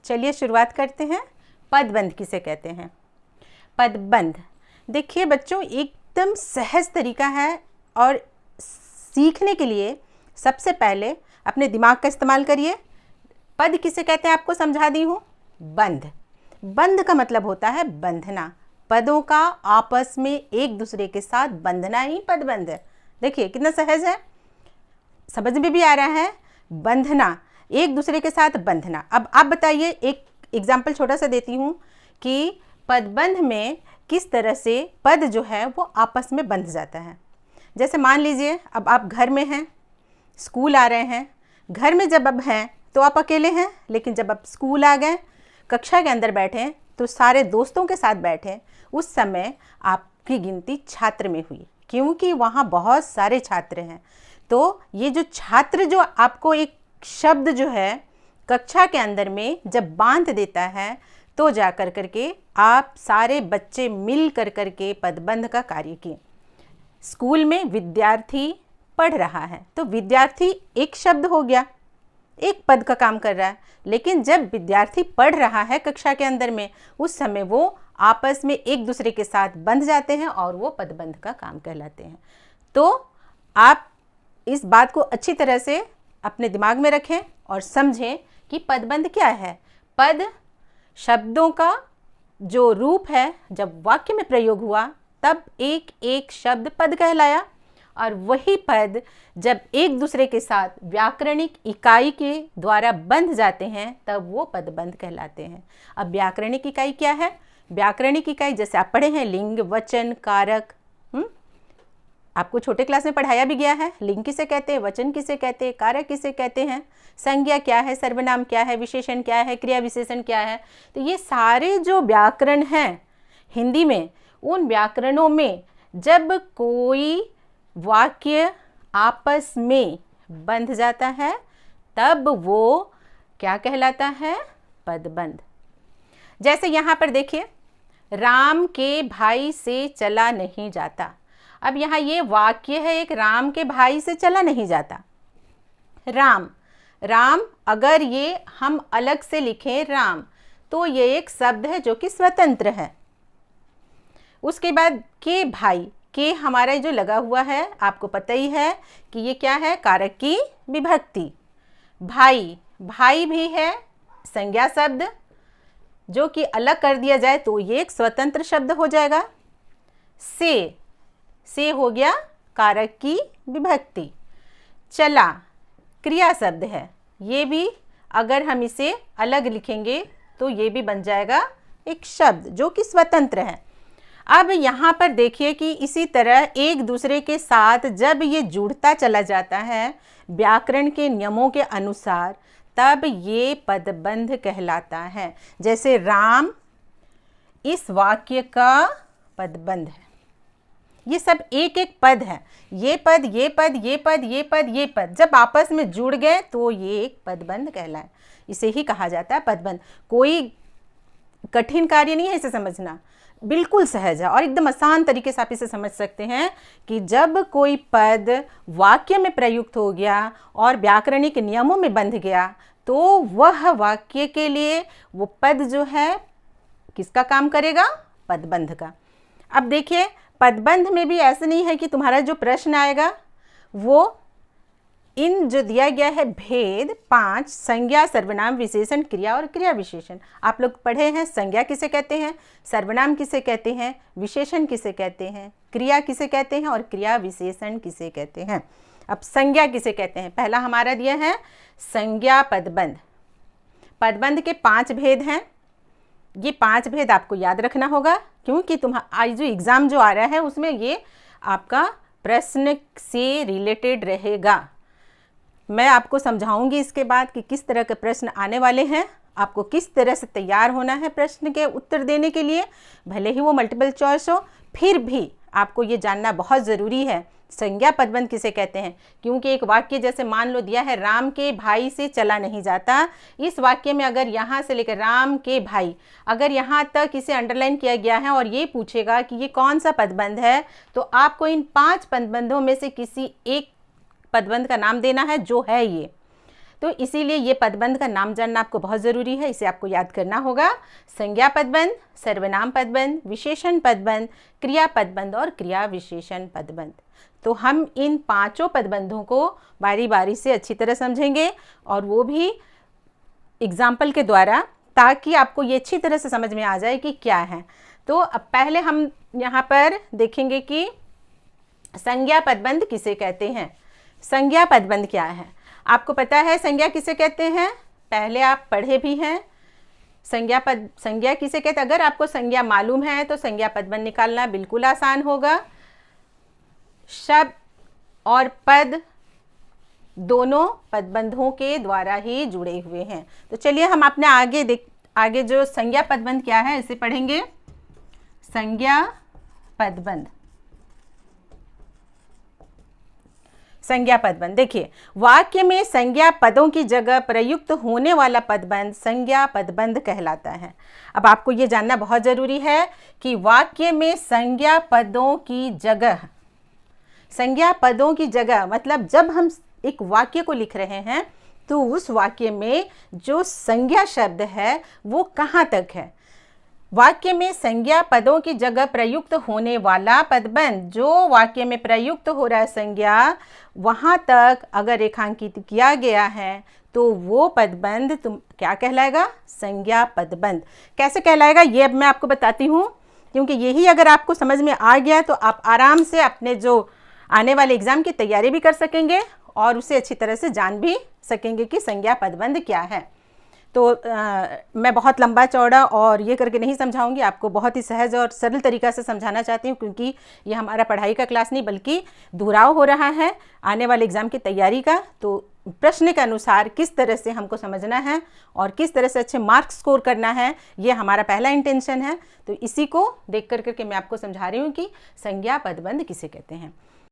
चलिए शुरुआत करते हैं। पदबंध किसे कहते हैं? पदबंध देखिए बच्चों, एकदम सहज तरीका है और सीखने के लिए सबसे पहले अपने दिमाग का इस्तेमाल करिए। पद किसे कहते हैं आपको समझा दी हूँ। बंध, बंध का मतलब होता है बंधना। पदों का आपस में एक दूसरे के साथ बंधना ही पदबंध है। देखिए कितना सहज है, समझ में भी आ रहा है। बंधना, एक दूसरे के साथ बंधना। अब आप बताइए, एक एग्जाम्पल छोटा सा देती हूँ कि पदबंध में किस तरह से पद जो है वो आपस में बंध जाता है। जैसे मान लीजिए अब आप घर में हैं, स्कूल आ रहे हैं। घर में जब अब हैं तो आप अकेले हैं, लेकिन जब आप स्कूल आ गए, कक्षा के अंदर बैठे तो सारे दोस्तों के साथ बैठे, उस समय आपकी गिनती छात्र में हुई, क्योंकि वहाँ बहुत सारे छात्र हैं। तो ये जो छात्र जो आपको एक शब्द जो है कक्षा के अंदर में जब बांध देता है, तो जा कर करके आप सारे बच्चे मिल कर करके पदबंध का कार्य किए। स्कूल में विद्यार्थी पढ़ रहा है तो विद्यार्थी एक शब्द हो गया, एक पद का काम कर रहा है। लेकिन जब विद्यार्थी पढ़ रहा है कक्षा के अंदर में, उस समय वो आपस में एक दूसरे के साथ बंध जाते हैं और वो पदबंध का काम कहलाते हैं। तो आप इस बात को अच्छी तरह से अपने दिमाग में रखें और समझें कि पदबंध क्या है। पद शब्दों का जो रूप है, जब वाक्य में प्रयोग हुआ तब एक एक शब्द पद कहलाया, और वही पद जब एक दूसरे के साथ व्याकरणिक इकाई के द्वारा बंध जाते हैं तब वो पदबंध कहलाते हैं। अब व्याकरणिक इकाई क्या है? व्याकरणिक इकाई जैसे आप पढ़े हैं, लिंग, वचन, कारक। आपको छोटे क्लास में पढ़ाया भी गया है। लिंग किसे कहते हैं, वचन किसे कहते हैं, कारक किसे कहते हैं, संज्ञा क्या है, सर्वनाम क्या है, विशेषण क्या है, क्रिया विशेषण क्या है। तो ये सारे जो व्याकरण हैं हिंदी में, उन व्याकरणों में जब कोई वाक्य आपस में बंध जाता है तब वो क्या कहलाता है? पदबंध। जैसे यहाँ पर देखिए, राम के भाई से चला नहीं जाता। अब यहाँ ये वाक्य है एक, राम के भाई से चला नहीं जाता। राम, राम अगर ये हम अलग से लिखें राम, तो ये एक शब्द है जो कि स्वतंत्र है। उसके बाद के भाई, के हमारा जो लगा हुआ है आपको पता ही है कि ये क्या है? कारक की विभक्ति। भाई, भाई भी है संज्ञा शब्द, जो कि अलग कर दिया जाए तो ये एक स्वतंत्र शब्द हो जाएगा। से हो गया कारक की विभक्ति। चला क्रिया शब्द है, ये भी अगर हम इसे अलग लिखेंगे तो ये भी बन जाएगा एक शब्द जो कि स्वतंत्र है। अब यहाँ पर देखिए कि इसी तरह एक दूसरे के साथ जब ये जुड़ता चला जाता है व्याकरण के नियमों के अनुसार, तब ये पदबंध कहलाता है। जैसे राम इस वाक्य का पदबंध है। ये सब एक एक पद है, ये पद, ये पद, ये पद, ये पद, ये पद जब आपस में जुड़ गए तो ये एक पदबंध कहलाए। इसे ही कहा जाता है पदबंध। कोई कठिन कार्य नहीं है इसे समझना, बिल्कुल सहज है और एकदम आसान तरीके से आप इसे समझ सकते हैं कि जब कोई पद वाक्य में प्रयुक्त हो गया और व्याकरणिक नियमों में बंध गया, तो वह वाक्य के लिए वो पद जो है किसका काम करेगा? पदबंध का। अब देखिए, पदबंध में भी ऐसा नहीं है कि तुम्हारा जो प्रश्न आएगा वो इन जो दिया गया है भेद 5 संज्ञा, सर्वनाम, विशेषण, क्रिया और क्रिया विशेषण। आप लोग पढ़े हैं संज्ञा किसे कहते हैं, सर्वनाम किसे कहते हैं, विशेषण किसे कहते हैं, क्रिया किसे कहते हैं और क्रिया विशेषण किसे कहते हैं। अब संज्ञा किसे कहते हैं? पहला हमारा दिया है संज्ञा पदबंध। पदबंध के 5 भेद हैं। ये 5 भेद आपको याद रखना होगा, क्योंकि आज जो एग्ज़ाम जो आ रहा है उसमें ये आपका प्रश्न से रिलेटेड रहेगा। मैं आपको समझाऊंगी इसके बाद कि किस तरह के प्रश्न आने वाले हैं, आपको किस तरह से तैयार होना है प्रश्न के उत्तर देने के लिए। भले ही वो मल्टीपल चॉइस हो, फिर भी आपको ये जानना बहुत ज़रूरी है संज्ञा पदबंध किसे कहते हैं। क्योंकि एक वाक्य जैसे मान लो दिया है राम के भाई से चला नहीं जाता, इस वाक्य में अगर यहाँ से लेकर राम के भाई, अगर यहाँ तक इसे अंडरलाइन किया गया है और ये पूछेगा कि ये कौन सा पदबंध है, तो आपको इन 5 पदबंधों में से किसी एक पदबंध का नाम देना है जो है ये। तो इसीलिए ये पदबंध का नाम जानना आपको बहुत ज़रूरी है, इसे आपको याद करना होगा। संज्ञा पदबंध, सर्वनाम पदबंध, विशेषण पदबंध, क्रिया पदबंध और क्रिया विशेषण पदबंध। तो हम इन पांचों पदबंधों को बारी बारी से अच्छी तरह समझेंगे और वो भी एग्जाम्पल के द्वारा, ताकि आपको ये अच्छी तरह से समझ में आ जाए कि क्या है। तो अब पहले हम यहाँ पर देखेंगे कि संज्ञा पदबंध किसे कहते हैं। संज्ञा पदबंध क्या है? आपको पता है संज्ञा किसे कहते हैं, पहले आप पढ़े भी हैं। संज्ञा किसे कहते हैं? अगर आपको संज्ञा मालूम है तो संज्ञा पदबंध निकालना बिल्कुल आसान होगा। शब्द और पद दोनों पदबंधों के द्वारा ही जुड़े हुए हैं। तो चलिए हम अपने आगे जो संज्ञा पदबंध क्या है इसे पढ़ेंगे। संज्ञा पदबंध, संज्ञा पदबंध देखिए, वाक्य में संज्ञा पदों की जगह प्रयुक्त होने वाला पदबंध संज्ञा पदबंध कहलाता है। अब आपको ये जानना बहुत ज़रूरी है कि वाक्य में संज्ञा पदों की जगह, संज्ञा पदों की जगह मतलब जब हम एक वाक्य को लिख रहे हैं तो उस वाक्य में जो संज्ञा शब्द है वो कहाँ तक है। वाक्य में संज्ञा पदों की जगह प्रयुक्त होने वाला पदबंध, जो वाक्य में प्रयुक्त हो रहा है संज्ञा, वहाँ तक अगर रेखांकित किया गया है तो वो पदबंध क्या कहलाएगा? संज्ञा पदबंध। कैसे कहलाएगा ये अब मैं आपको बताती हूँ, क्योंकि यही अगर आपको समझ में आ गया तो आप आराम से अपने जो आने वाले एग्ज़ाम की तैयारी भी कर सकेंगे और उसे अच्छी तरह से जान भी सकेंगे कि संज्ञा पदबंध क्या है। तो मैं बहुत लंबा चौड़ा और ये करके नहीं समझाऊंगी, आपको बहुत ही सहज और सरल तरीक़ा से समझाना चाहती हूँ, क्योंकि ये हमारा पढ़ाई का क्लास नहीं बल्कि दोहराव हो रहा है आने वाले एग्ज़ाम की तैयारी का। तो प्रश्न के अनुसार किस तरह से हमको समझना है और किस तरह से अच्छे मार्क्स स्कोर करना है, ये हमारा पहला इंटेंशन है। तो इसी को देख कर करके मैं आपको समझा रही हूँ कि संज्ञा पदबंध किसे कहते हैं।